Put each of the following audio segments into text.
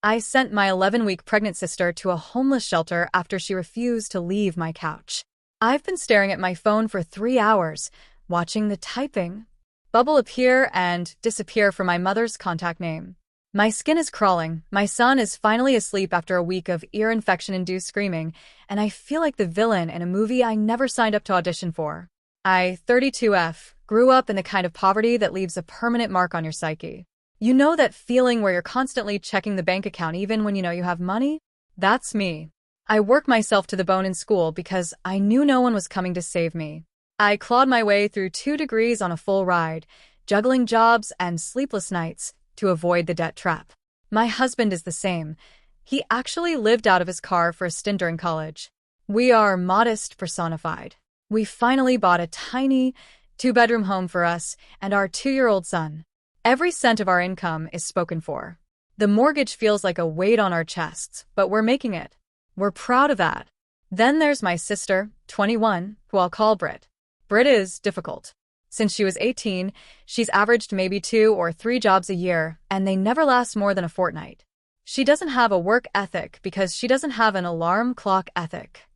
I sent my 11-week pregnant sister to a homeless shelter after she refused to leave my couch. I've been staring at my phone for 3 hours, watching the typing bubble appear and disappear from my mother's contact name. My skin is crawling, my son is finally asleep after a week of ear infection-induced screaming, and I feel like the villain in a movie I never signed up to audition for. I, 32F, grew up in the kind of poverty that leaves a permanent mark on your psyche. You know that feeling where you're constantly checking the bank account even when you know you have money? That's me. I worked myself to the bone in school because I knew no one was coming to save me. I clawed my way through 2 degrees on a full ride, juggling jobs and sleepless nights to avoid the debt trap. My husband is the same. He actually lived out of his car for a stint during college. We are modest personified. We finally bought a tiny 2-bedroom home for us and our 2-year-old son. Every cent of our income is spoken for. The mortgage feels like a weight on our chests, but we're making it. We're proud of that. Then there's my sister, 21, who I'll call Brit. Brit is difficult. Since she was 18, she's averaged maybe 2 or 3 jobs a year, and they never last more than a fortnight. She doesn't have a work ethic because she doesn't have an alarm clock ethic.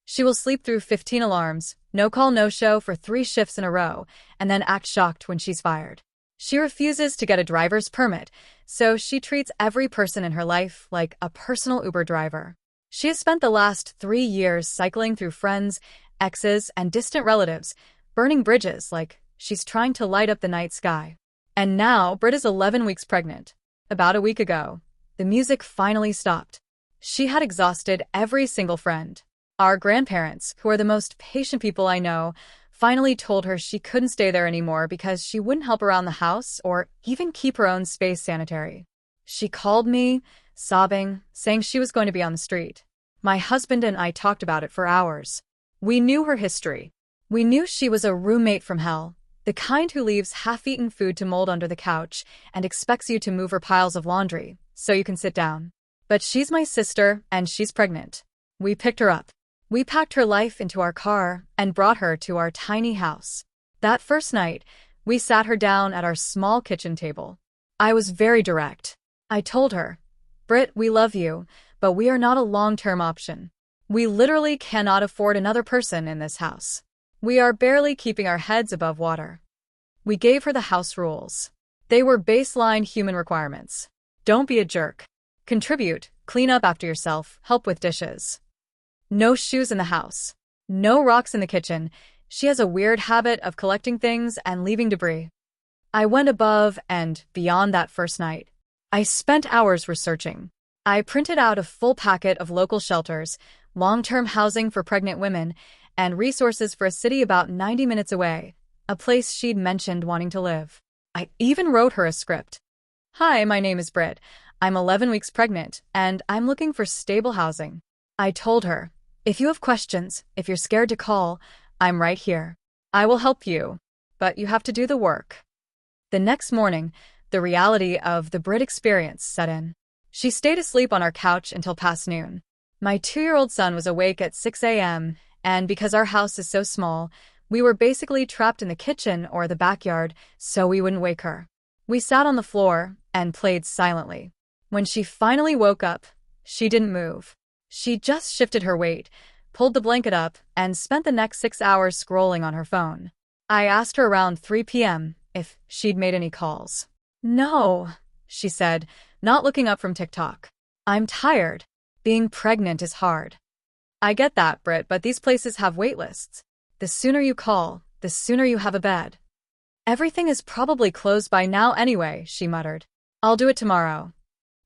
She will sleep through 15 alarms, no call, no show for 3 shifts in a row, and then act shocked when she's fired. She refuses to get a driver's permit, so she treats every person in her life like a personal Uber driver. She has spent the last 3 years cycling through friends, exes, and distant relatives, burning bridges like she's trying to light up the night sky. And now Brit is 11 weeks pregnant. About a week ago, the music finally stopped. She had exhausted every single friend. Our grandparents, who are the most patient people I know, finally told her she couldn't stay there anymore because she wouldn't help around the house or even keep her own space sanitary. She called me, sobbing, saying she was going to be on the street. My husband and I talked about it for hours. We knew her history. We knew she was a roommate from hell, the kind who leaves half-eaten food to mold under the couch and expects you to move her piles of laundry so you can sit down. But she's my sister, and she's pregnant. We picked her up. We packed her life into our car and brought her to our tiny house. That first night, we sat her down at our small kitchen table. I was very direct. I told her, Brit, we love you, but we are not a long-term option. We literally cannot afford another person in this house. We are barely keeping our heads above water. We gave her the house rules. They were baseline human requirements. Don't be a jerk. Contribute, clean up after yourself, help with dishes. No shoes in the house. No rocks in the kitchen. She has a weird habit of collecting things and leaving debris. I went above and beyond that first night. I spent hours researching. I printed out a full packet of local shelters, long-term housing for pregnant women, and resources for a city about 90 minutes away, a place she'd mentioned wanting to live. I even wrote her a script. Hi, my name is Brit. I'm 11 weeks pregnant, and I'm looking for stable housing. I told her, if you have questions, if you're scared to call, I'm right here. I will help you, but you have to do the work. The next morning, the reality of the Brit experience set in. She stayed asleep on our couch until past noon. My 2-year-old son was awake at 6 a.m., and because our house is so small, we were basically trapped in the kitchen or the backyard so we wouldn't wake her. We sat on the floor and played silently. When she finally woke up, she didn't move. She just shifted her weight, pulled the blanket up, and spent the next 6 hours scrolling on her phone. I asked her around 3 p.m. if she'd made any calls. No, she said, not looking up from TikTok. I'm tired. Being pregnant is hard. I get that, Brit, but these places have waitlists. The sooner you call, the sooner you have a bed. Everything is probably closed by now anyway, she muttered. I'll do it tomorrow.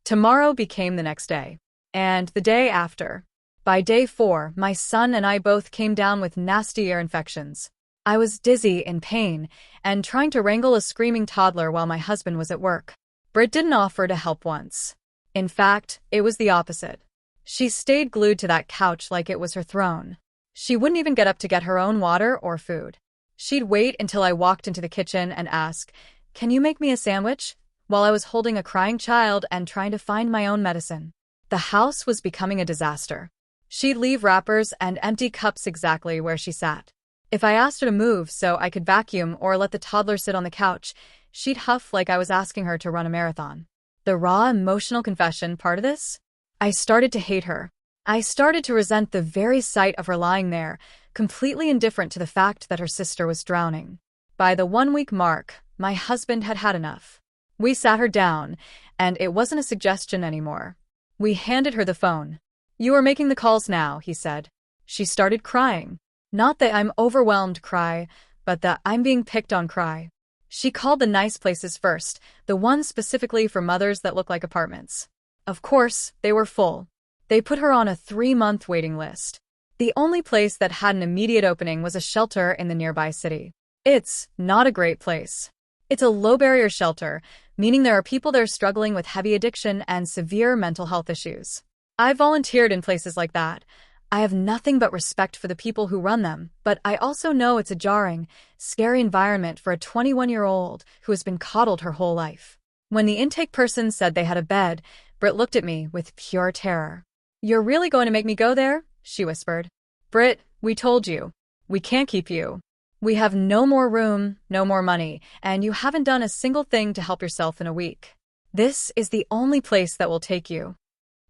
Tomorrow became the next day. And the day after. By day 4, my son and I both came down with nasty ear infections. I was dizzy, in pain, and trying to wrangle a screaming toddler while my husband was at work. Brit didn't offer to help once. In fact, it was the opposite. She stayed glued to that couch like it was her throne. She wouldn't even get up to get her own water or food. She'd wait until I walked into the kitchen and ask, "Can you make me a sandwich?" while I was holding a crying child and trying to find my own medicine. The house was becoming a disaster. She'd leave wrappers and empty cups exactly where she sat. If I asked her to move so I could vacuum or let the toddler sit on the couch, she'd huff like I was asking her to run a marathon. The raw emotional confession part of this? I started to hate her. I started to resent the very sight of her lying there, completely indifferent to the fact that her sister was drowning. By the 1-week mark, my husband had had enough. We sat her down, and it wasn't a suggestion anymore. We handed her the phone. "You are making the calls now," he said. She started crying. Not the "I'm overwhelmed" cry, but the "I'm being picked on" cry. She called the nice places first, the ones specifically for mothers that look like apartments. Of course, they were full. They put her on a 3-month waiting list. The only place that had an immediate opening was a shelter in the nearby city. It's not a great place. It's a low-barrier shelter, meaning there are people there struggling with heavy addiction and severe mental health issues. I volunteered in places like that. I have nothing but respect for the people who run them, but I also know it's a jarring, scary environment for a 21-year-old who has been coddled her whole life. When the intake person said they had a bed, Britt looked at me with pure terror. "You're really going to make me go there?" she whispered. "Britt, we told you. We can't keep you. We have no more room, no more money, and you haven't done a single thing to help yourself in a week. This is the only place that will take you."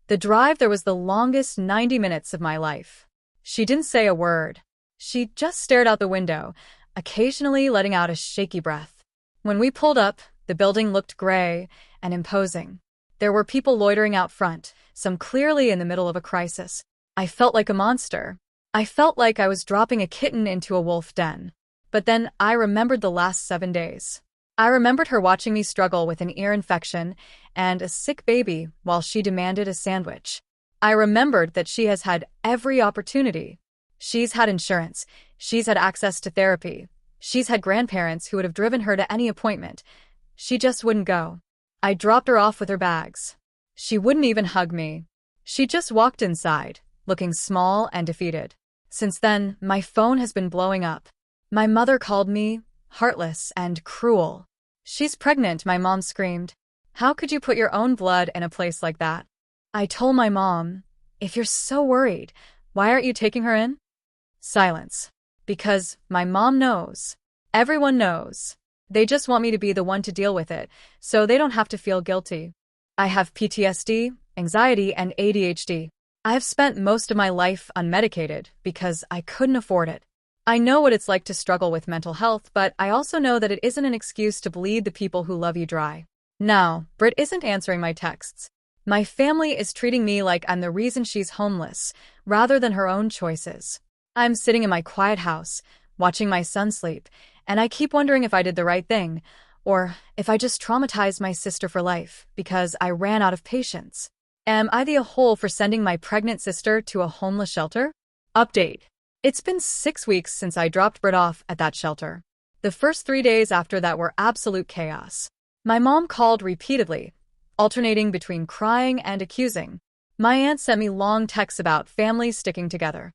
The drive there was the longest 90 minutes of my life. She didn't say a word. She just stared out the window, occasionally letting out a shaky breath. When we pulled up, the building looked gray and imposing. There were people loitering out front, some clearly in the middle of a crisis. I felt like a monster. I felt like I was dropping a kitten into a wolf den. But then I remembered the last 7 days. I remembered her watching me struggle with an ear infection and a sick baby while she demanded a sandwich. I remembered that she has had every opportunity. She's had insurance. She's had access to therapy. She's had grandparents who would have driven her to any appointment. She just wouldn't go. I dropped her off with her bags. She wouldn't even hug me. She just walked inside, looking small and defeated. Since then, my phone has been blowing up. My mother called me heartless and cruel. "She's pregnant," my mom screamed. "How could you put your own blood in a place like that?" I told my mom, "If you're so worried, why aren't you taking her in?" Silence. Because my mom knows. Everyone knows. They just want me to be the one to deal with it, so they don't have to feel guilty. I have PTSD, anxiety, and ADHD. I have spent most of my life unmedicated because I couldn't afford it. I know what it's like to struggle with mental health, but I also know that it isn't an excuse to bleed the people who love you dry. Now, Britt isn't answering my texts. My family is treating me like I'm the reason she's homeless, rather than her own choices. I'm sitting in my quiet house, watching my son sleep, and I keep wondering if I did the right thing, or if I just traumatized my sister for life because I ran out of patience. Am I the a-hole for sending my pregnant sister to a homeless shelter? Update. It's been 6 weeks since I dropped Britt off at that shelter. The first 3 days after that were absolute chaos. My mom called repeatedly, alternating between crying and accusing. My aunt sent me long texts about families sticking together.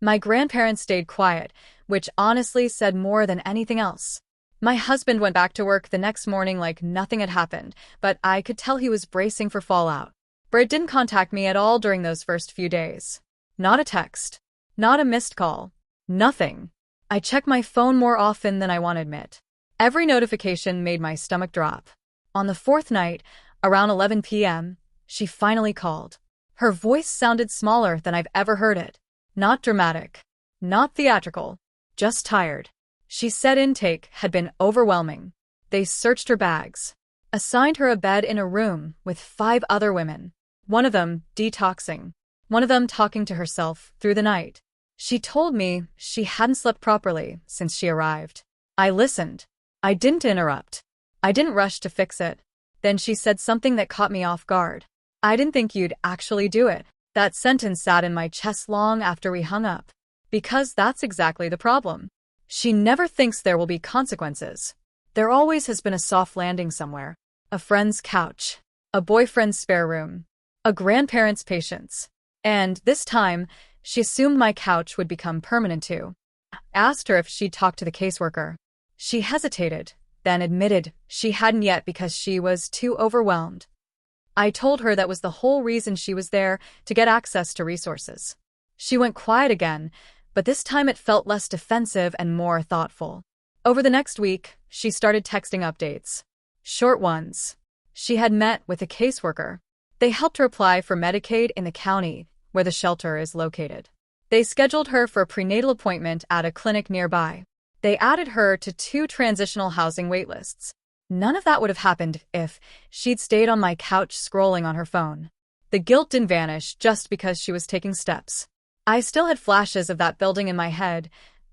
My grandparents stayed quiet, which honestly said more than anything else. My husband went back to work the next morning like nothing had happened, but I could tell he was bracing for fallout. Britt didn't contact me at all during those first few days. Not a text. Not a missed call. Nothing. I check my phone more often than I want to admit. Every notification made my stomach drop. On the 4th night, around 11 p.m., she finally called. Her voice sounded smaller than I've ever heard it. Not dramatic. Not theatrical. Just tired. She said intake had been overwhelming. They searched her bags. Assigned her a bed in a room with 5 other women. One of them detoxing. One of them talking to herself through the night. She told me she hadn't slept properly since she arrived. I listened. I didn't interrupt. I didn't rush to fix it. Then she said something that caught me off guard. "I didn't think you'd actually do it." That sentence sat in my chest long after we hung up. Because that's exactly the problem. She never thinks there will be consequences. There always has been a soft landing somewhere. A friend's couch. A boyfriend's spare room. A grandparent's patience. And this time, she assumed my couch would become permanent too. I asked her if she'd talked to the caseworker. She hesitated, then admitted she hadn't yet because she was too overwhelmed. I told her that was the whole reason she was there, to get access to resources. She went quiet again, but this time it felt less defensive and more thoughtful. Over the next week, she started texting updates. Short ones. She had met with a caseworker. They helped her apply for Medicaid in the county where the shelter is located. They scheduled her for a prenatal appointment at a clinic nearby. They added her to 2 transitional housing waitlists. None of that would have happened if she'd stayed on my couch scrolling on her phone. The guilt didn't vanish just because she was taking steps. I still had flashes of that building in my head,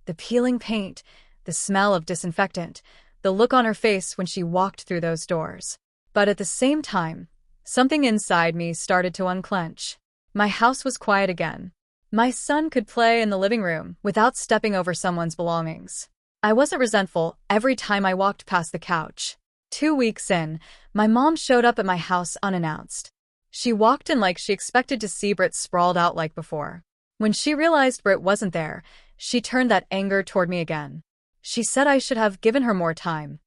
the peeling paint, the smell of disinfectant, the look on her face when she walked through those doors. But at the same time, something inside me started to unclench. My house was quiet again. My son could play in the living room without stepping over someone's belongings. I wasn't resentful every time I walked past the couch. 2 weeks in, my mom showed up at my house unannounced. She walked in like she expected to see Britt sprawled out like before. When she realized Britt wasn't there, she turned that anger toward me again. She said I should have given her more time.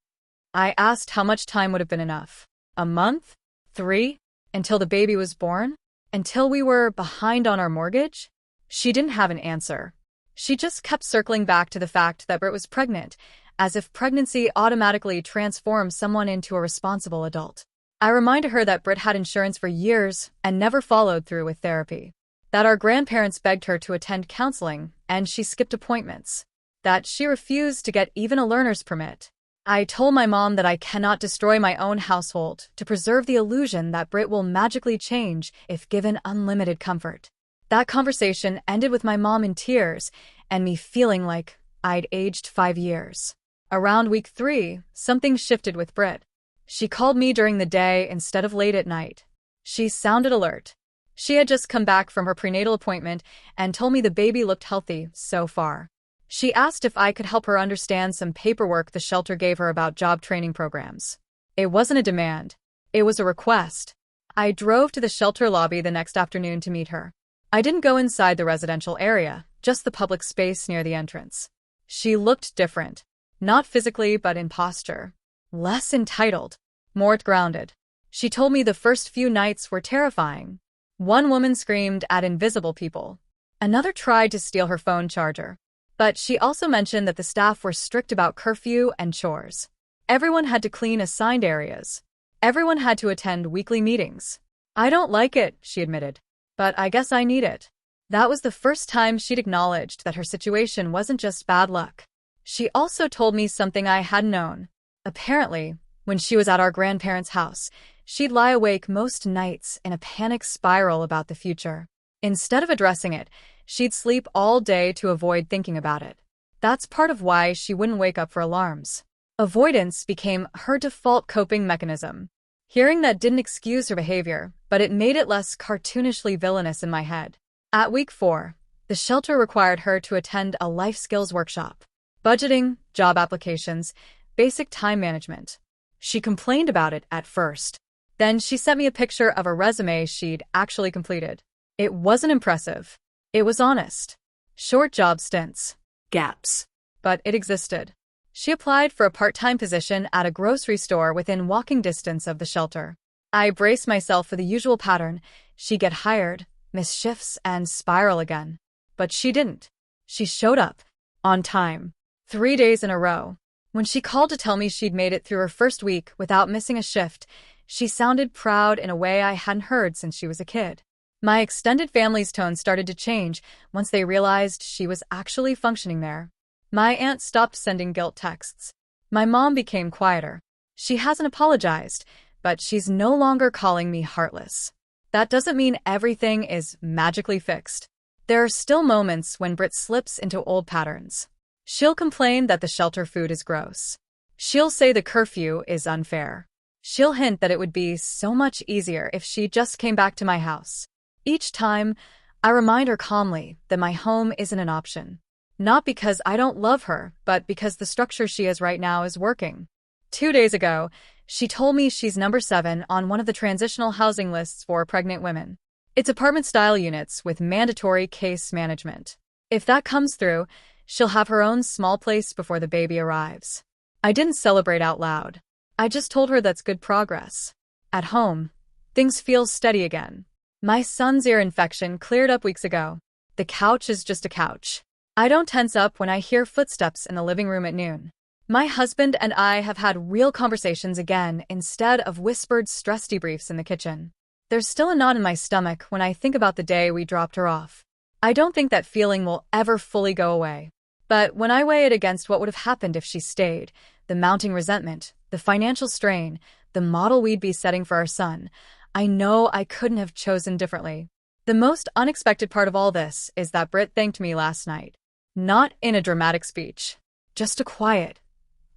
I asked how much time would have been enough. A month? 3? Until the baby was born? Until we were behind on our mortgage? She didn't have an answer. She just kept circling back to the fact that Britt was pregnant, as if pregnancy automatically transforms someone into a responsible adult. I reminded her that Britt had insurance for years and never followed through with therapy. That our grandparents begged her to attend counseling and she skipped appointments. That she refused to get even a learner's permit. I told my mom that I cannot destroy my own household to preserve the illusion that Britt will magically change if given unlimited comfort. That conversation ended with my mom in tears and me feeling like I'd aged 5 years. Around week 3, something shifted with Britt. She called me during the day instead of late at night. She sounded alert. She had just come back from her prenatal appointment and told me the baby looked healthy so far. She asked if I could help her understand some paperwork the shelter gave her about job training programs. It wasn't a demand. It was a request. I drove to the shelter lobby the next afternoon to meet her. I didn't go inside the residential area, just the public space near the entrance. She looked different. Not physically, but in posture. Less entitled. More grounded. She told me the first few nights were terrifying. One woman screamed at invisible people. Another tried to steal her phone charger. But she also mentioned that the staff were strict about curfew and chores. Everyone had to clean assigned areas. Everyone had to attend weekly meetings. I don't like it, she admitted. But I guess I need it. That was the first time she'd acknowledged that her situation wasn't just bad luck. She also told me something I hadn't known. Apparently, when she was at our grandparents' house, she'd lie awake most nights in a panic spiral about the future. Instead of addressing it, she'd sleep all day to avoid thinking about it. That's part of why she wouldn't wake up for alarms. Avoidance became her default coping mechanism. Hearing that didn't excuse her behavior, but it made it less cartoonishly villainous in my head. At week 4, the shelter required her to attend a life skills workshop. Budgeting, job applications, basic time management. She complained about it at first. Then she sent me a picture of a resume she'd actually completed. It wasn't impressive. It was honest. Short job stints. Gaps. But it existed. She applied for a part-time position at a grocery store within walking distance of the shelter. I braced myself for the usual pattern. She'd get hired, miss shifts, and spiral again. But she didn't. She showed up. On time. 3 days in a row. When she called to tell me she'd made it through her first week without missing a shift, she sounded proud in a way I hadn't heard since she was a kid. My extended family's tone started to change once they realized she was actually functioning there. My aunt stopped sending guilt texts. My mom became quieter. She hasn't apologized, but she's no longer calling me heartless. That doesn't mean everything is magically fixed. There are still moments when Britt slips into old patterns. She'll complain that the shelter food is gross. She'll say the curfew is unfair. She'll hint that it would be so much easier if she just came back to my house. Each time, I remind her calmly that my home isn't an option. Not because I don't love her, but because the structure she is right now is working. 2 days ago, she told me she's number 7 on one of the transitional housing lists for pregnant women. It's apartment-style units with mandatory case management. If that comes through, she'll have her own small place before the baby arrives. I didn't celebrate out loud. I just told her that's good progress. At home, things feel steady again. My son's ear infection cleared up weeks ago. The couch is just a couch. I don't tense up when I hear footsteps in the living room at noon. My husband and I have had real conversations again instead of whispered stress debriefs in the kitchen. There's still a knot in my stomach when I think about the day we dropped her off. I don't think that feeling will ever fully go away. But when I weigh it against what would have happened if she stayed, the mounting resentment, the financial strain, the model we'd be setting for our son, I know I couldn't have chosen differently. The most unexpected part of all this is that Britt thanked me last night. Not in a dramatic speech. Just a quiet,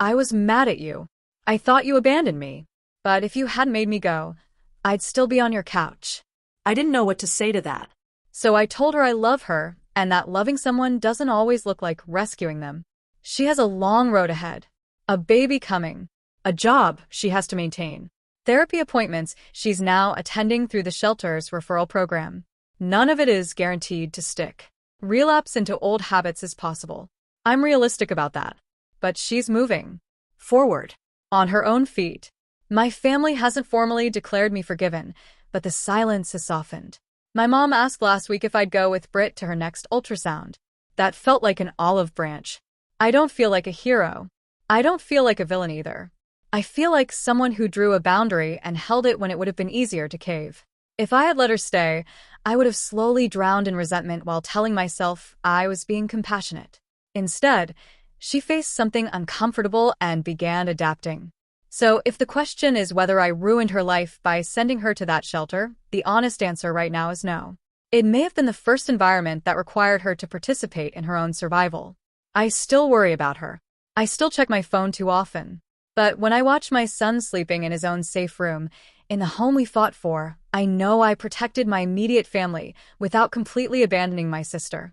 "I was mad at you. I thought you abandoned me. But if you hadn't made me go, I'd still be on your couch." I didn't know what to say to that. So I told her I love her and that loving someone doesn't always look like rescuing them. She has a long road ahead. A baby coming. A job she has to maintain. Therapy appointments she's now attending through the shelter's referral program. None of it is guaranteed to stick. Relapse into old habits is possible. I'm realistic about that. But she's moving forward on her own feet. My family hasn't formally declared me forgiven, but the silence has softened. My mom asked last week if I'd go with Britt to her next ultrasound. That felt like an olive branch. I don't feel like a hero. I don't feel like a villain either. I feel like someone who drew a boundary and held it when it would have been easier to cave. If I had let her stay, I would have slowly drowned in resentment while telling myself I was being compassionate. Instead, she faced something uncomfortable and began adapting. So if the question is whether I ruined her life by sending her to that shelter, the honest answer right now is no. It may have been the first environment that required her to participate in her own survival. I still worry about her. I still check my phone too often. But when I watch my son sleeping in his own safe room, in the home we fought for, I know I protected my immediate family without completely abandoning my sister.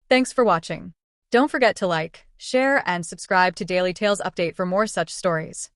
Thanks for watching. Don't forget to like, share, and subscribe to Daily Tales Update for more such stories.